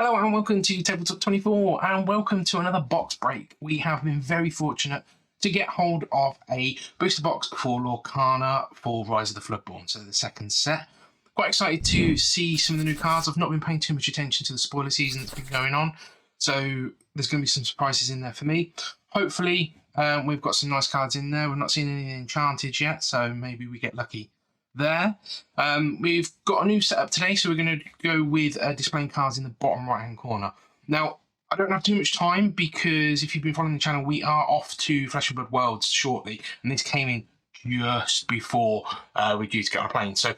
Hello and welcome to Tabletop 24 and welcome to another box break. We have been very fortunate to get hold of a booster box for Lorcana for Rise of the Floodborn, so the second set. Quite excited to see some of the new cards. I've not been paying too much attention to the spoiler season that's been going on, so there's going to be some surprises in there for me. Hopefully we've got some nice cards in there. We've not seen any enchanted yet, so maybe we get lucky there. We've got a new setup today, so we're going to go with displaying cards in the bottom right hand corner. Now, I don't have too much time because if you've been following the channel, we are off to Flesh and Blood Worlds shortly, and this came in just before we're due to get on a plane. So I'm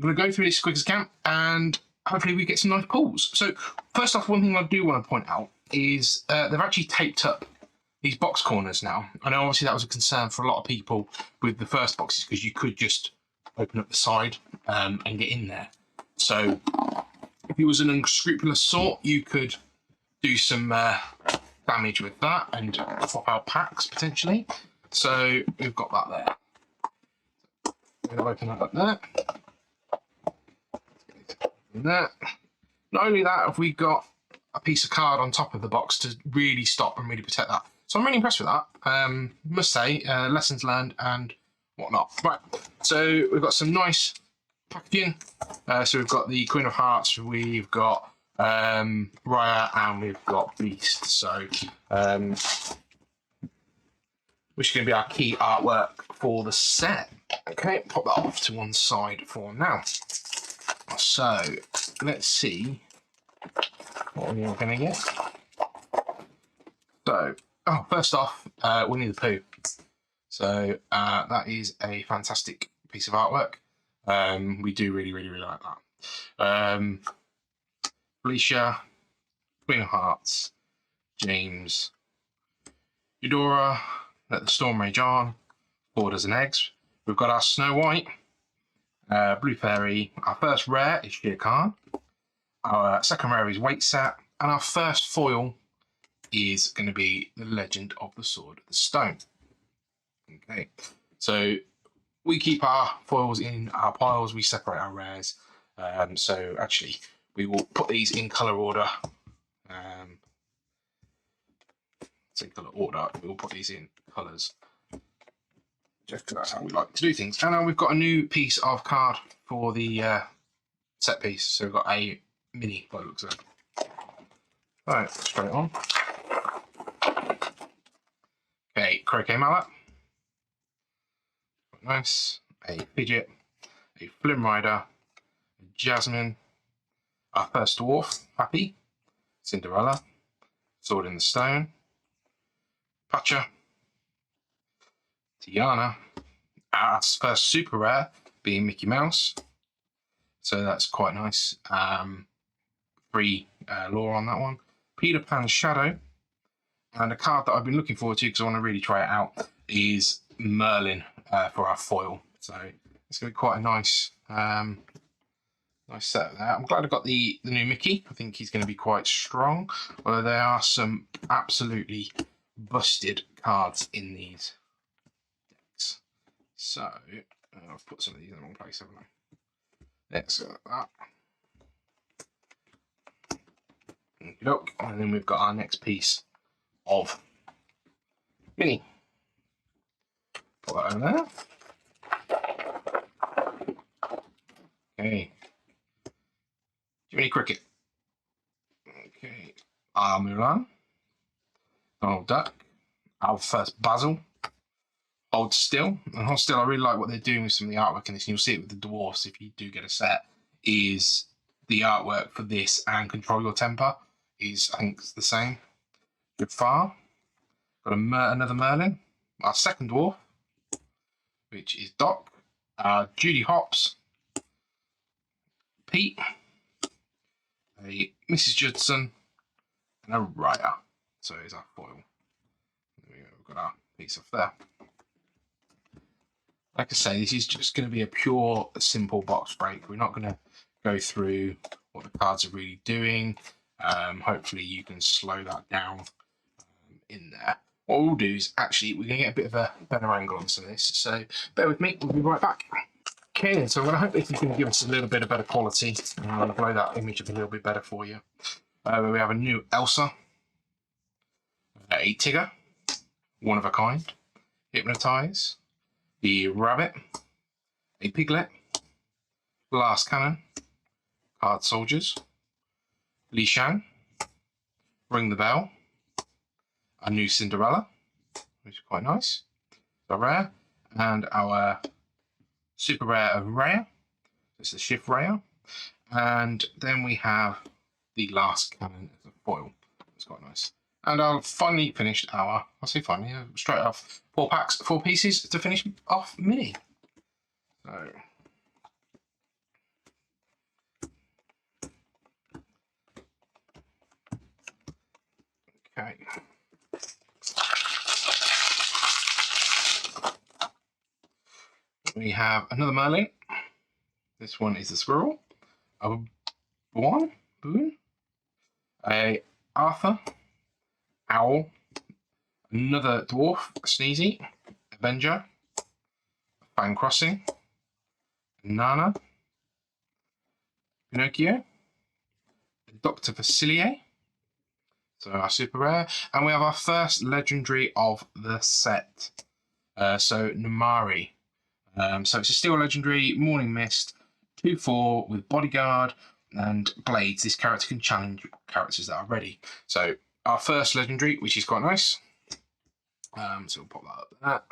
going to go through this as quick as I can, and hopefully we get some nice pulls. So first off, one thing I do want to point out is they've actually taped up these box corners now. I know obviously that was a concern for a lot of people with the first boxes because you could just open up the side and get in there. So if he was an unscrupulous sort, you could do some damage with that and swap out packs potentially. So we've got that there. I'm going to open that up there. There. Not only that, have we got a piece of card on top of the box to really stop and really protect that. So I'm really impressed with that. Must say, lessons learned and whatnot. Right, so we've got some nice packaging. So we've got the Queen of Hearts, we've got Raya, and we've got Beast. So which is going to be our key artwork for the set. Okay, pop that off to one side for now. So let's see what we're going to get. So, first off, Winnie the Pooh. So that is a fantastic piece of artwork. We do really like that. Felicia, Queen of Hearts, James, Eudora, Let the Storm Rage On, 4 dozen eggs. We've got our Snow White, Blue Fairy. Our first rare is Shere Khan. Our second rare is Waitsat. And our first foil is going to be the Legend of the Sword of the Stone. Okay, so we keep our foils in our piles, we separate our rares. So actually, we will put these in colour order. We'll put these in colours. Just because that's how we like to do things. And now we've got a new piece of card for the set piece. So we've got a mini, by the looks of it. Right, straight on. Okay, Croquet Mallet. Nice. A Fidget, a Flim Rider, a Jasmine, our first dwarf, Happy, Cinderella, Sword in the Stone, Patcha, Tiana, our first super rare being Mickey Mouse, so that's quite nice. 3 lore on that one. Peter Pan's Shadow, and a card that I've been looking forward to because I want to really try it out is Merlin for our foil. So it's going to be quite a nice nice set there. I'm glad I got the new Mickey. I think he's going to be quite strong, although there are some absolutely busted cards in these decks. So I've put some of these in the wrong place, haven't I? Let's go like that. Okey-doke. And then we've got our next piece of mini. Put that over there. Okay. Jiminy Cricket. Okay. Mulan. Donald Duck. Our first Basil. Hold Still. And Hold Still, I really like what they're doing with some of the artwork in this. And you'll see it with the dwarfs if you do get a set. Is the artwork for this and Control Your Temper is, I think, it's the same. Good far. Got another Merlin. Our second dwarf, which is Doc. Judy Hopps. Pete. A Mrs. Judson. And a Raya. So here's our foil. We've got our piece off there. Like I say, this is just going to be a pure, simple box break. We're not going to go through what the cards are really doing. Hopefully you can slow that down in there. What we'll do is actually we're going to get a bit of a better angle on some of this. So bear with me, we'll be right back. Okay, so I'm going to hope this is going to give us a little bit of better quality. And I'll blow that image up a little bit better for you. We have a new Elsa, a Tigger, one of a kind, Hypnotize, the Rabbit, a Piglet, Blast Cannon, Card Soldiers, Li Shang, Ring the Bell, a new Cinderella, which is quite nice. So rare, and our super rare of Raya. It's a Shift Raya, and then we have the Last Cannon as a foil. It's quite nice. And I've finally finished our, I'll say finally, straight off 4 packs, 4 pieces to finish off mini. So. Okay. We have another Merlin. This one is a squirrel, a Boon, a Arthur, owl, another dwarf, Sneezy, Avenger, Fan Crossing, Nana, Pinocchio, Dr. Facilier, so our super rare, and we have our first legendary of the set. So Namari. So it's a steel legendary, Morning Mist, 2/4 with Bodyguard and Blades. This character can challenge characters that are ready. So our first legendary, which is quite nice. So we'll pop that up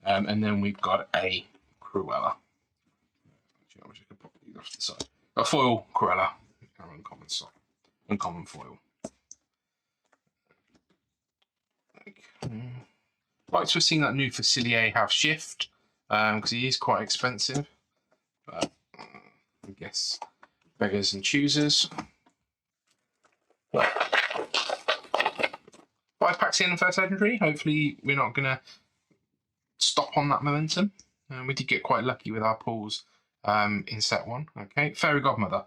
there. And then we've got a Cruella. Actually, I'm just going to pop these off to the side. A foil Cruella. Uncommon foil. Okay. Like to have seen that new Facilier have shift, because he is quite expensive. But I guess beggars and choosers. 5 packs in first legendary. Hopefully we're not going to stop on that momentum. We did get quite lucky with our pulls in set 1. Okay, Fairy Godmother.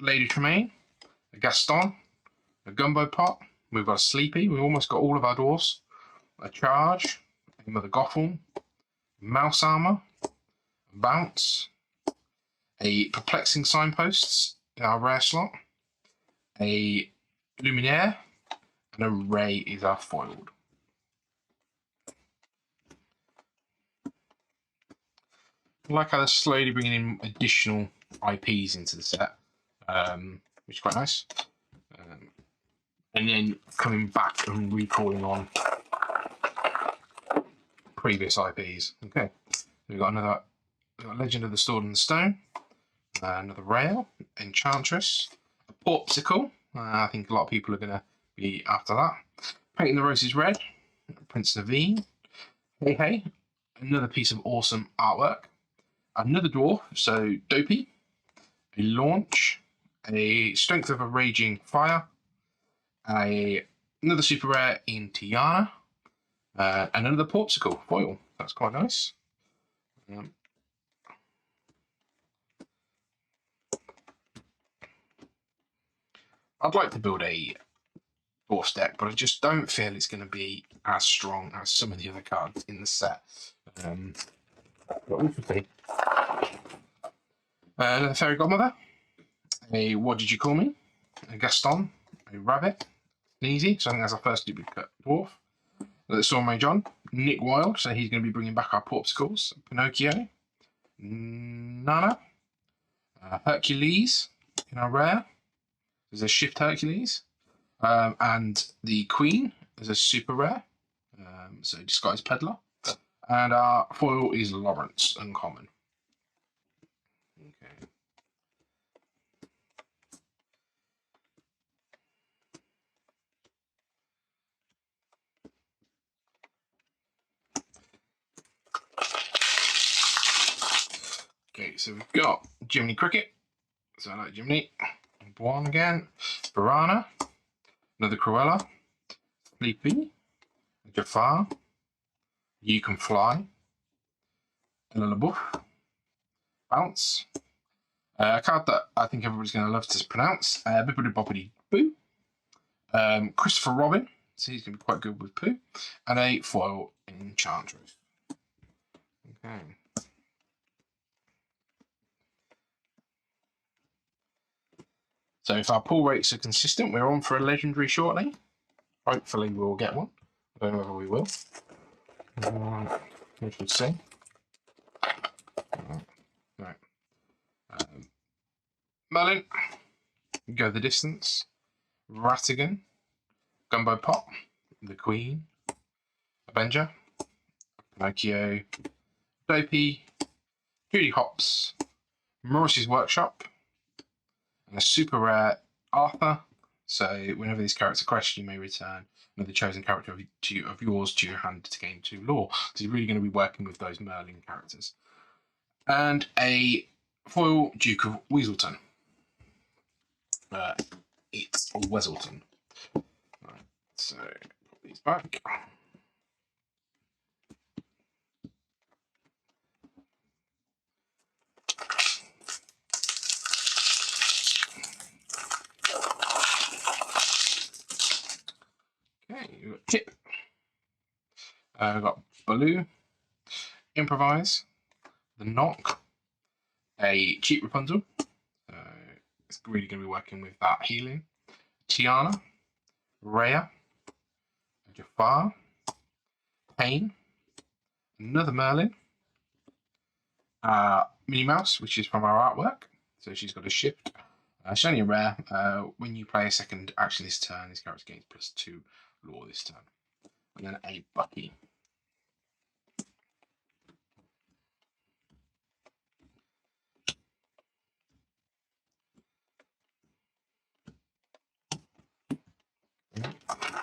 Lady Tremaine, a Gaston, a Gumbo Pot. We've got a Sleepy. We've almost got all of our dwarfs. A Charge, a Mother Gothel, Mouse Armor, a Bounce, a Perplexing Signposts in our rare slot, a Luminaire, and a Ray is our foiled. I like how they're slowly bringing in additional IPs into the set, which is quite nice. And then coming back and recalling on previous IPs. Okay, we've got Legend of the Sword and the Stone, another Rail, Enchantress, a Porpsicle. I think a lot of people are going to be after that. Painting the Roses Red, Prince Naveen, Hey, another piece of awesome artwork. Another dwarf, so Dopey, a Launch, a Strength of a Raging Fire, another super rare in Tiana, and another Porpsicle foil. That's quite nice. I'd like to build a Dwarf deck, but I just don't feel it's going to be as strong as some of the other cards in the set. But we'll see. Another Fairy Godmother, a What Did You Call Me, a Gaston, a Rabbit, Sneezy, so I think that's our first duplicate dwarf. The Storm John, Nick Wilde, so he's going to be bringing back our Porpsicles, Pinocchio, Nana, Hercules in our rare, there's a Shift Hercules, and the Queen is a super rare, so Disguised Peddler, and our foil is Lawrence, uncommon. Okay. Okay, so we've got Jiminy Cricket, so I like Jiminy. One again, Piranha, another Cruella, Sleepy, Jafar, You Can Fly, Ella LaBeouf, Bounce, a card that I think everybody's going to love to pronounce, Bippity Boppity Boo, Christopher Robin, so he's going to be quite good with Pooh, and a foil Enchantress. Okay. So if our pull rates are consistent, we're on for a legendary shortly. Hopefully we'll get one. I don't know whether we will. We should see. Right. Merlin, Go the Distance, Ratigan, Gumbo Pop, The Queen, Avenger, Pinocchio, Dopey, Judy Hops, Morris's Workshop, and a super rare Arthur. So whenever this character quests, you may return another chosen character of yours to your hand to gain 2 lore. So you're really going to be working with those Merlin characters. And a foil Duke of Weaselton. It's Weselton. Right, so put these back. Okay, we've got Chip. We've got Baloo, Improvise, The Knock, a cheap Rapunzel. It's really going to be working with that healing. Tiana, Rhea, Jafar, Pain, another Merlin, Minnie Mouse, which is from our artwork. So she's got a shift. She's only a rare. When you play a second action this turn, this character gains +2 lore this turn. And then a Bucky.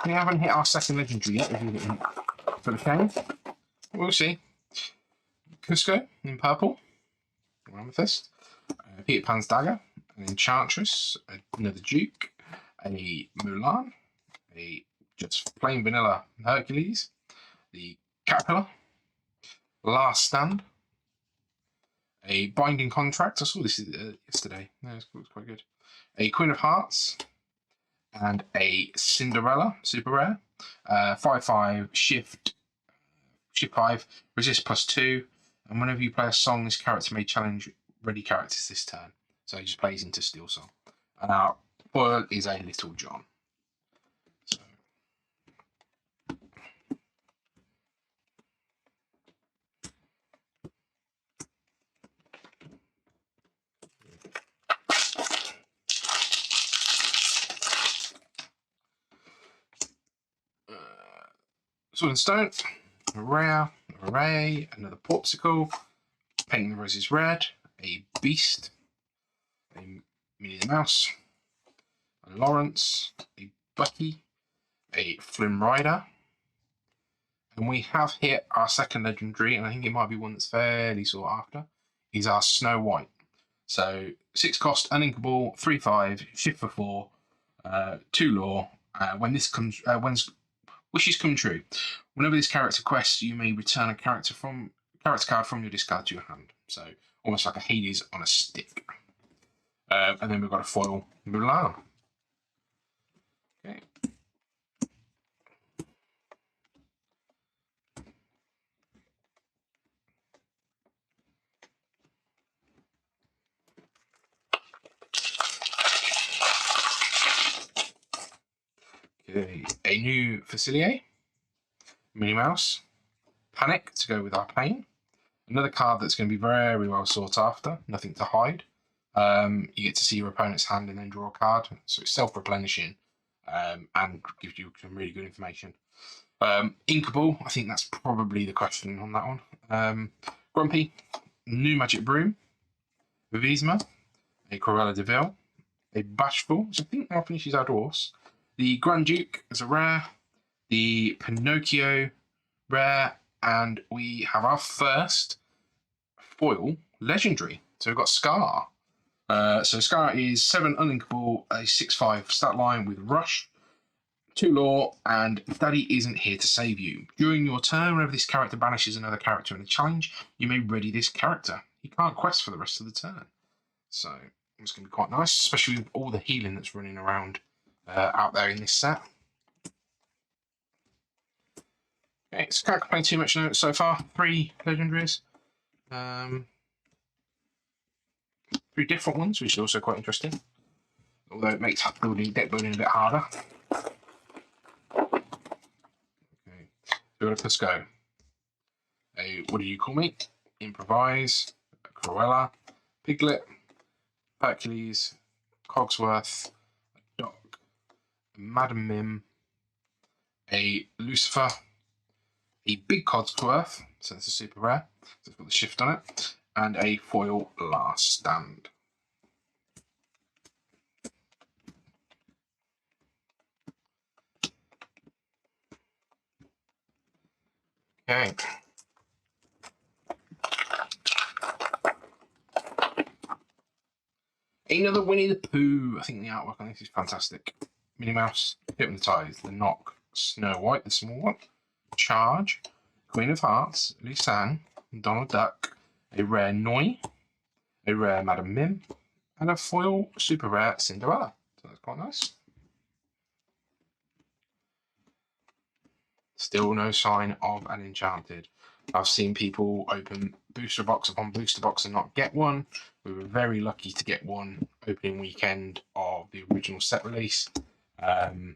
We haven't hit our second legendary yet, for the game. We'll see. Cusco in purple, Amethyst, Peter Pan's Dagger, an Enchantress, another Duke, a Mulan, a just plain vanilla Hercules, the Caterpillar, Last Stand, a Binding Contract. I saw this yesterday. No, it looks quite good. A Queen of Hearts, and a Cinderella, super rare. 5/5 shift 5, resist +2, and whenever you play a song, this character may challenge ready characters this turn. So he just plays into Steel Song. And our foil is a Little John. Sword and Stone, a Ray, another Popsicle, Painting the Roses Red, a Beast, a Minnie the Mouse, a Lawrence, a Bucky, a Flynn Rider, and we have hit our second legendary, and I think it might be one that's fairly sought after, is our Snow White. So 6 cost, uninkable, 3/5, shift for 4, 2 lore. When this comes, when wishes come true. Whenever this character quests, you may return a character card from your discard to your hand. So almost like a Hades on a stick. And then we've got a foil Mulan. Okay. Okay. A new Facilier, Minnie Mouse, Panic to go with our Pain. Another card that's going to be very well sought after, nothing to hide. You get to see your opponent's hand and then draw a card. So it's self-replenishing and gives you some really good information. Inkable, I think that's probably the question on that one. Grumpy, New Magic Broom, Vivisma, a Cruella de Vil, a Bashful, which I think now finishes our dwarfs. The Grand Duke is a rare, the Pinocchio rare, and we have our first foil legendary. So we've got Scar. So Scar is 7 uninkable, a 6/5 stat line with Rush, 2 lore, and Daddy isn't here to save you. During your turn, whenever this character banishes another character in a challenge, you may ready this character. He can't quest for the rest of the turn. So it's going to be quite nice, especially with all the healing that's running around out there in this set. Okay, so can't complain too much so far. 3 legendaries. 3 different ones, which is also quite interesting. although it makes deck building a bit harder. Okay, so we've got a Cusco, a What Do You Call Me, Improvise, a Cruella, Piglet, Hercules, Cogsworth, a Doc, a Madam Mim, a Lucifer, a Big Cogsworth, so it's a super rare, so it's got the shift on it, and a foil Last Stand. Okay. Another Winnie the Pooh. I think the artwork on this is fantastic. Minnie Mouse, Hit with the Ties, the Knock, Snow White, the small one, Charge, Queen of Hearts, Lisanne, Donald Duck, a rare Noi, a rare Madam Mim, and a foil super rare Cinderella. So that's quite nice. Still no sign of an Enchanted. I've seen people open booster box upon booster box and not get one. We were very lucky to get one opening weekend of the original set release. And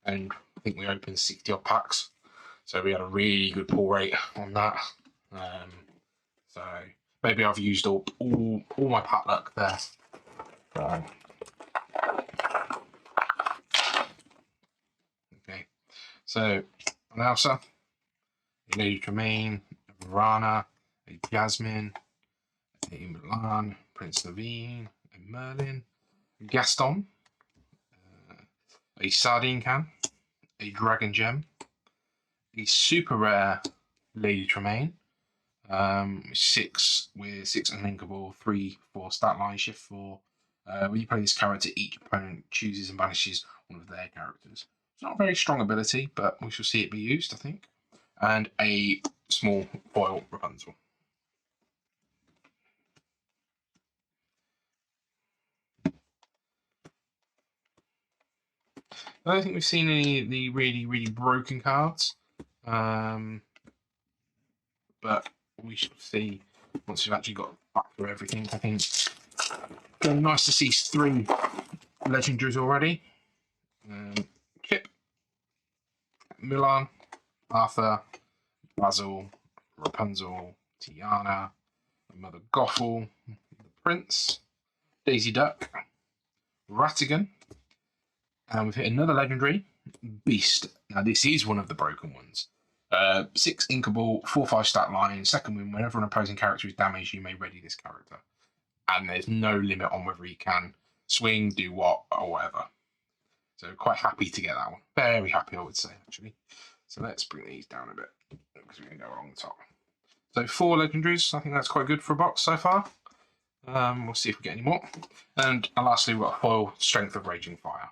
I think we opened 60 odd packs. So we had a really good pull rate on that. So maybe I've used up all my pack luck there. Okay. So an Elsa, a Lady Tremaine, a Varana, a Jasmine, a Mulan, Prince Naveen, a Merlin, a Gaston, a Sardine Can, a Dragon Gem, a super rare Lady Tremaine, 6 with 6 unlinkable, 3/4 stat line, shift 4. When you play this character, each opponent chooses and banishes one of their characters. It's not a very strong ability, but we shall see it be used, I think. And a small foil Rapunzel. I don't think we've seen any of the really broken cards, but we shall see once we've actually got back through everything. I think it's nice to see 3 legendaries already. Kip, Mulan, Arthur, Basil, Rapunzel, Tiana, Mother Gothel, the Prince, Daisy Duck, Ratigan, and we've hit another legendary, Beast. Now this is one of the broken ones. 6 inkable, 4/5 stat line, second win. Whenever an opposing character is damaged, you may ready this character. And there's no limit on whether he can swing, do what, or whatever. So quite happy to get that one. Very happy, I would say, actually. So let's bring these down a bit, because we're going to go along the top. So 4 legendaries. I think that's quite good for a box so far. We'll see if we get any more. And lastly, we've got foil Strength of Raging Fire.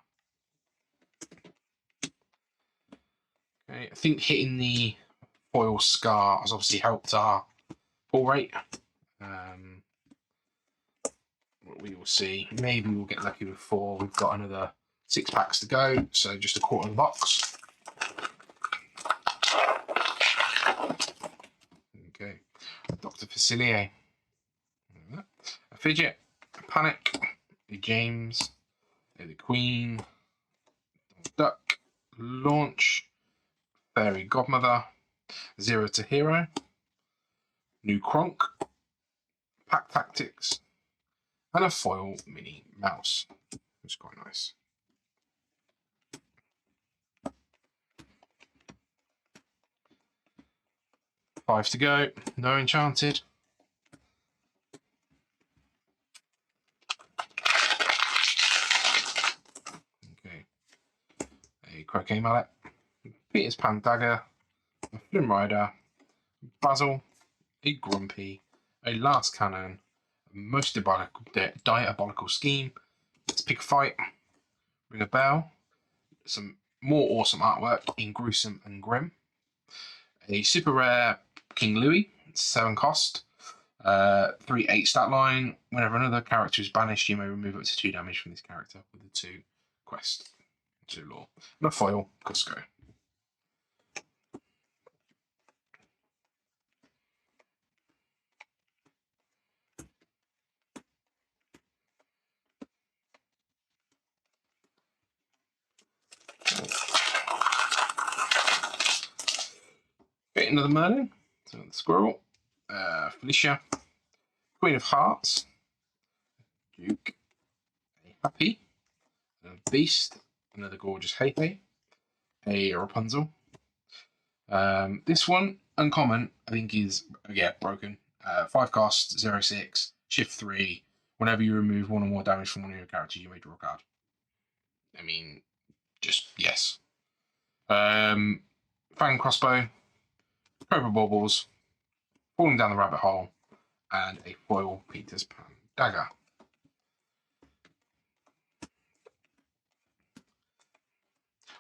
Okay, I think hitting the foil Scar has obviously helped our pull rate. We will see. Maybe we'll get lucky with 4. We've got another 6 packs to go, so just a quarter of the box. Okay, Dr. Facilier, a Fidget, a Panic, a James, a The Queen, Duck, Launch, Fairy Godmother, Zero to Hero, New Kronk, Pack Tactics, and a foil Minnie Mouse, which is quite nice. Five to go, no Enchanted. Okay, a Croquet Mallet, Peter's Pan Dagger, a Flynn Rider, Basil, a Grumpy, a Last Cannon, a Most Diabolical Scheme. Let's pick a fight, ring a bell, some more awesome artwork in Gruesome and Grim, a super rare King Louis, 7 cost, 3/8 stat line. Whenever another character is banished, you may remove up to 2 damage from this character with the 2 quest, 2 lore. And a foil Cusco. Okay, another Merlin. So the Squirrel. Felicia. Queen of Hearts. Duke. A Happy. A Beast. Another gorgeous Hehe. A Rapunzel. This one, uncommon, I think is, broken. 5 cost, 0/6, shift 3. Whenever you remove 1 or more damage from one of your characters, you may draw a card. I mean, just yes. Fang Crossbow, Cobra Baubles, Falling Down the Rabbit Hole, and a foil Peter's Pan Dagger.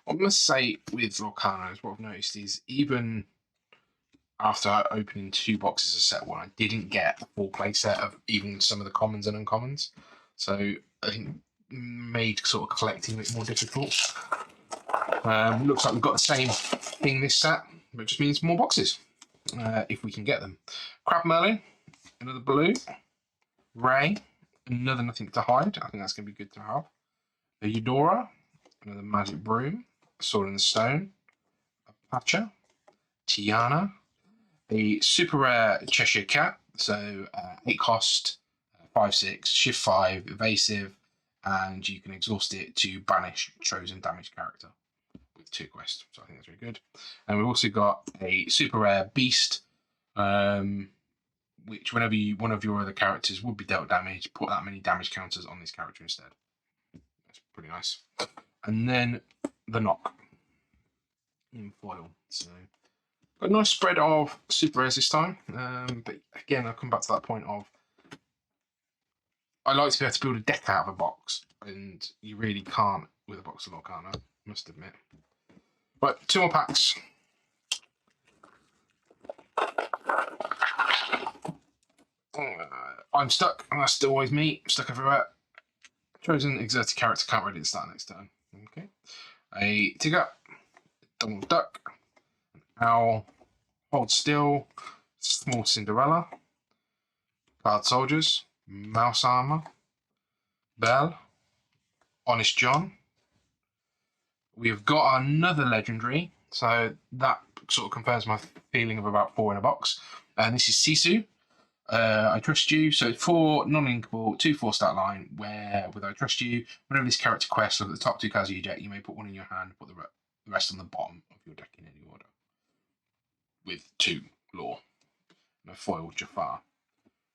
What I must say with Lorcana is what I've noticed is even after opening 2 boxes of set 1, I didn't get a full play set of even some of the commons and uncommons. So I think made sort of collecting a bit more difficult. Looks like we've got the same thing this set, which just means more boxes, if we can get them. Crab Merlin, another blue. Ray, another Nothing to Hide. I think that's going to be good to have. A Eudora, another Magic Broom. Sword in the Stone. A Patcher. Tiana. A super rare Cheshire Cat. So 8 cost, 5/6, shift 5, evasive, and you can exhaust it to banish chosen damage character with 2 quests. So I think that's very good. And we've also got a super rare Beast, which whenever one of your other characters would be dealt damage, put that many damage counters on this character instead. That's pretty nice. And then the Knock in foil. So got a nice spread of super rares this time. But again, I'll come back to that point of I like to be able to build a deck out of a box, and you really can't with a box of Lorcana, I must admit. But 2 more packs. I'm stuck, and that's still always me. Stuck everywhere. Chosen exerted character can't ready to start next turn. Okay. A Tigger, Donald Duck, an Owl, Hold Still, Small Cinderella, Card Soldiers, Mouse Armor, Belle, Honest John. We've got another legendary, so that sort of confirms my feeling of about 4 in a box. And this is Sisu. I Trust You. So 4 non-linkable, 2/4 stat line, where with I Trust You, whenever this character quests, look at the top 2 cards of your deck, you may put 1 in your hand, put the rest on the bottom of your deck in any order. With 2 lore. And a foil Jafar.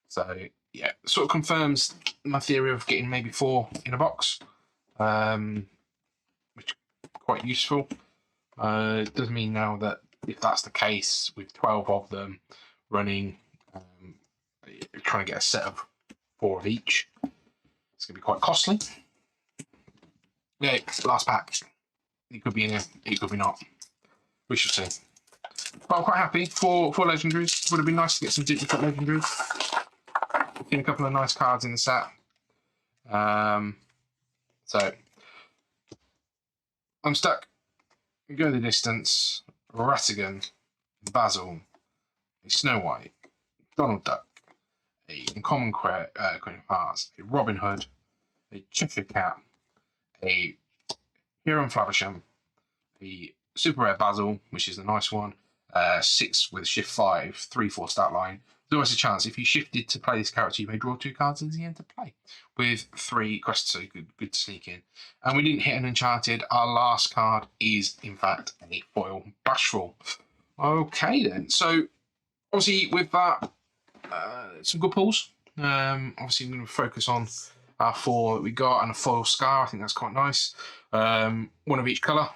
So yeah, sort of confirms my theory of getting maybe 4 in a box. Which is quite useful. It does mean now that if that's the case, with 12 of them running, trying to get a set of 4 of each, it's going to be quite costly. Yeah, last pack. It could be in here, it could be not. We shall see. But I'm quite happy. 4 legendaries. Would have been nice to get some duplicate legendaries. I've seen a couple of nice cards in the set. So I'm stuck. Go the Distance, Ratigan, Basil, a Snow White, Donald Duck, a Uncommon Queen of Hearts, a Robin Hood, a Cheshire Cat, a Huron Flaversham, a super rare Basil, which is the nice one, 6 with shift 5, 3/4 stat line. There's always a chance if you shifted to play this character, you may draw 2 cards at the end to play with 3 quests, so good to sneak in. And we didn't hit an Enchanted. Our last card is, in fact, a foil Bashful. Okay, then. So, obviously, with that, some good pulls. Obviously, I'm going to focus on our 4 that we got and a foil Scar. I think that's quite nice. 1 of each colour.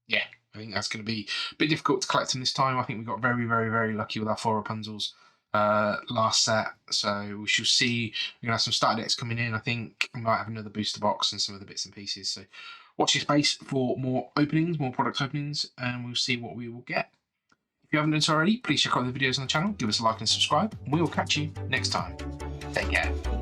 Yeah. I think that's going to be a bit difficult to collect them this time. I think we got very, very, very lucky with our 4 Rapunzels last set. So we shall see. We're going to have some starter decks coming in. I think we might have another booster box and some of the bits and pieces. So watch your space for more openings, more product openings, and we'll see what we will get. If you haven't done so already, please check out the videos on the channel. Give us a like and subscribe. And we will catch you next time. Take care.